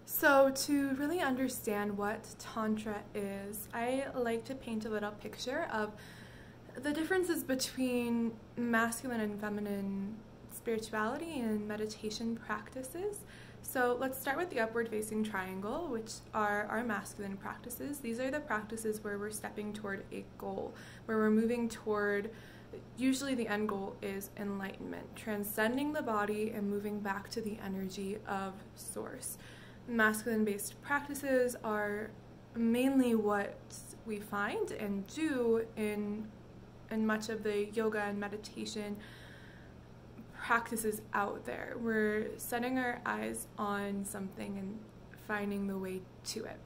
So to really understand what Tantra is, I like to paint a little picture of the differences between masculine and feminine spirituality and meditation practices. So let's start with the upward facing triangle, which are our masculine practices. These are the practices where we're stepping toward a goal, where we're moving toward, usually the end goal is enlightenment, transcending the body and moving back to the energy of source. Masculine-based practices are mainly what we find and do in much of the yoga and meditation practices out there. We're setting our eyes on something and finding the way to it.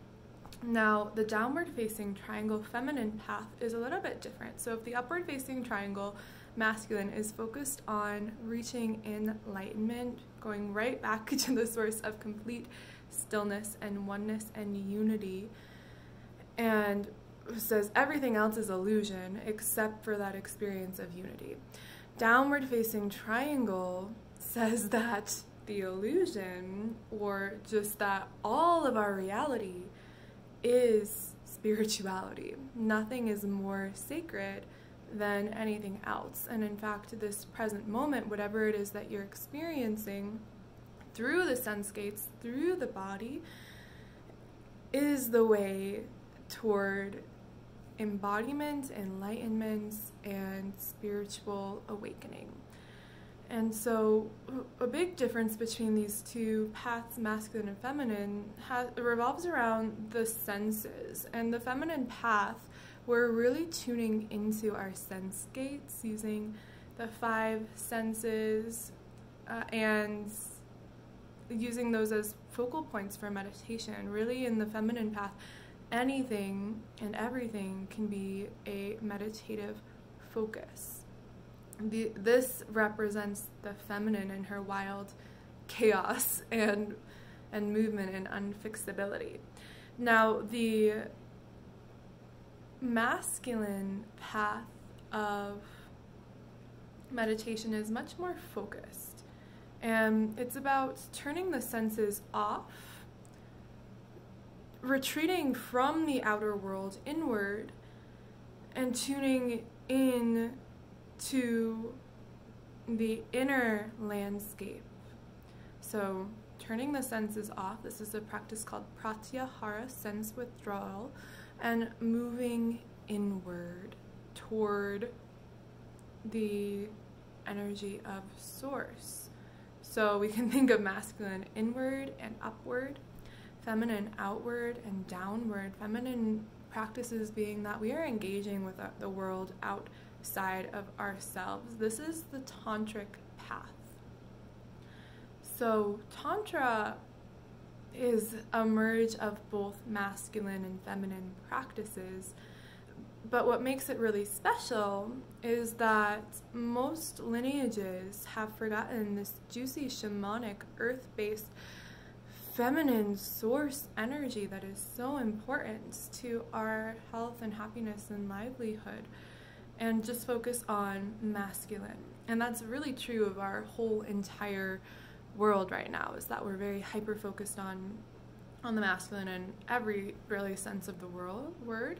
Now, the downward-facing triangle feminine path is a little bit different. So if the upward-facing triangle masculine is focused on reaching enlightenment, going right back to the source of complete stillness and oneness and unity, and says everything else is illusion except for that experience of unity. Downward facing triangle says that the illusion, or just that all of our reality, is spirituality. Nothing is more sacred than anything else. And in fact, this present moment, whatever it is that you're experiencing through the sense gates, through the body, is the way toward embodiment, enlightenment, and spiritual awakening. And so a big difference between these two paths, masculine and feminine, revolves around the senses. And the feminine path, we're really tuning into our sense gates, using the 5 senses and using those as focal points for meditation. Really, in the feminine path, anything and everything can be a meditative focus. This represents the feminine and her wild chaos and movement and unfixability. Now, the masculine path of meditation is much more focused, and it's about turning the senses off, retreating from the outer world inward, and tuning in to the inner landscape. So turning the senses off, this is a practice called pratyahara, sense withdrawal, and moving inward toward the energy of source. So we can think of masculine inward and upward, feminine outward and downward. Feminine practices being that we are engaging with the world outside of ourselves. This is the tantric path. So tantra is a merge of both masculine and feminine practices, but what makes it really special is that most lineages have forgotten this juicy, shamanic, earth-based feminine source energy that is so important to our health and happiness and livelihood, and just focus on masculine. And that's really true of our whole entire world right now, is that we're very hyper focused on the masculine in every really sense of the word.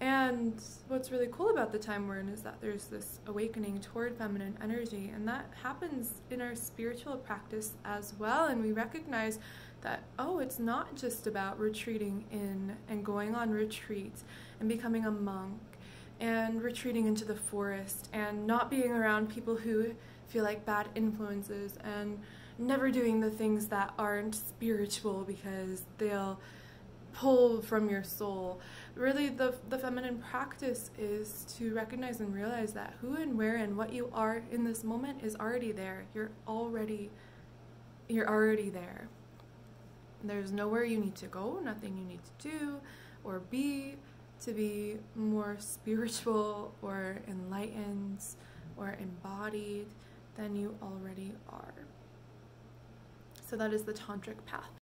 And what's really cool about the time we're in is that there's this awakening toward feminine energy, and that happens in our spiritual practice as well. And we recognize that, oh, it's not just about retreating in and going on retreats and becoming a monk and retreating into the forest and not being around people who feel like bad influences and never doing the things that aren't spiritual because they'll pull from your soul. Really, the feminine practice is to recognize and realize that who and where and what you are in this moment is already there. You're already there. There's nowhere you need to go, nothing you need to do or be to be more spiritual or enlightened or embodied than you already are. So that is the tantric path.